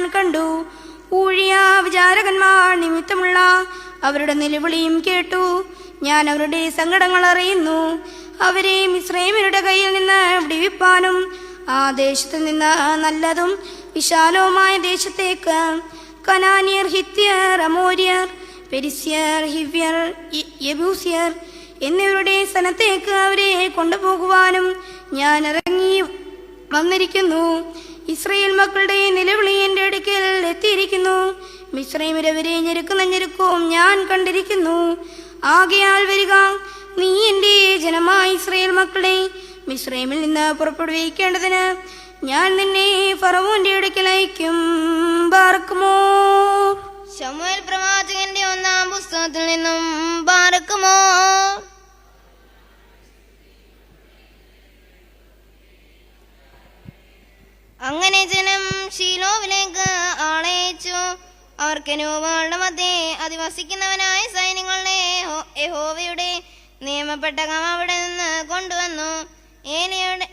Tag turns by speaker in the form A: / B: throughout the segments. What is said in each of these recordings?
A: ഞാൻ കണ്ടു. ഊഴിയ വിചാരകന്മാർ നിമിത്തമുള്ള അവരുടെ നിലവിളിയും കേട്ടു. ഞാൻ അവരുടെ സങ്കടങ്ങൾ അറിയുന്നു. അവരെ മിസ്രയീമ്യരുടെ കയ്യിൽ നിന്ന് വിടുവിപ്പാനും ആ ദേശത്ത് നിന്ന് നല്ലതും വിശാലവുമായ ദേശത്തേക്ക് കനാനിയർ, ഹിത്യർ, അമോര്യർ, പെരിസ്യർ, ഹിവ്യർ, യെബൂസ്യർ എന്നിവരുടെ സ്ഥലത്തേക്ക് അവരെ കൊണ്ടുപോകുവാനും ഞാൻ ഇറങ്ങി വന്നിരിക്കുന്നു. ഇസ്രായേൽ മക്കളുടെ നിലവിളി എൻ്റെ അടുക്കൽ എത്തിയിരിക്കുന്നു. മിസ്രയീമ്യരവരെ ഞെരുക്കുന്ന ഞെരുക്കവും ഞാൻ കണ്ടിരിക്കുന്നു. ആകയാൽ വരിക, നീ എൻ്റെ ജനമായ ഇസ്രായേൽ മക്കളെ മിസ്രയീമിൽ നിന്ന് പുറപ്പെടുവിക്കേണ്ടതിന് ഞാൻ നിന്നെ ഫറവോന്റെ അടുക്കൽ അയക്കും. ബാറക്കുമോർ.
B: ശമൂവേൽ പ്രവാചകന്റെ 1-ാം പുസ്തകത്തിൽ നിന്നും ബാറക്കുമോ. അങ്ങനെ ജനം ശീലോവിലേക്ക് ആളയച്ചു. അവർ കെരൂബുകളുടെ മധ്യേ അധിവസിക്കുന്നവനായ സൈന്യങ്ങളുടെ യഹോവയുടെ നിയമപ്പെട്ടകം അവിടെ നിന്ന് കൊണ്ടുവന്നു. ഏലിയുടെ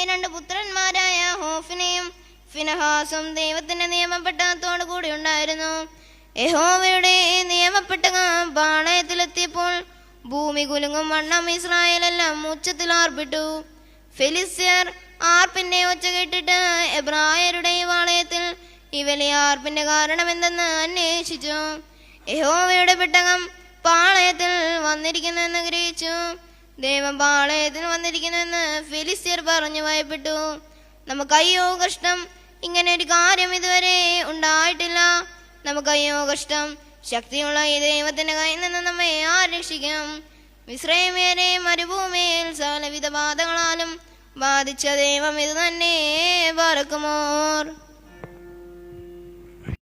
B: 2 പുത്രന്മാരായ ഹോഫിനെയും ഫിനഹാസും ദൈവത്തിന്റെ നിയമപ്പെട്ടകത്തോടു കൂടി ഉണ്ടായിരുന്നു. യഹോവയുടെ നിയമപ്പെട്ടകം പാളയത്തിലെത്തിയപ്പോൾ ഭൂമി കുലുങ്ങും വണ്ണം ഇസ്രായേലെല്ലാം ഉച്ചത്തിൽ ആർപ്പിട്ടു. ഫെലിസ്ത്യർ ആർപ്പിന്റെ ഒച്ച കേട്ടിട്ട് എബ്രായരുടെ പാളയത്തിൽ ഈ വലിയ ആർപ്പിന്റെ കാരണം എന്തെന്ന് അന്വേഷിച്ചു. യഹോവയുടെ പെട്ടകം പാളയത്തിൽ വന്നിരിക്കുന്നെന്ന് ഗ്രഹിച്ചു. ദൈവം പാളയത്തിൽ വന്നിരിക്കുന്നെന്ന് ഫെലിസ്ത്യർ പറഞ്ഞു ഭയപ്പെട്ടു. നമുക്കയ്യോ കഷ്ടം, ഇങ്ങനെ ഒരു കാര്യം ഇതുവരെ ഉണ്ടായിട്ടില്ല. നമുക്കയ്യോ കഷ്ടം, ശക്തിയുള്ള ഈ ദൈവത്തിന്റെ കയ്യിൽ നിന്ന് നമ്മെ ആരക്ഷിക്കും. മിസ്രയീമ്യരെ മരുഭൂമിയിൽ സകലവിധ ബാധകളാലും ബാധിച്ച ദൈവം ഇത് തന്നെ. ബാറക്കുമോർ.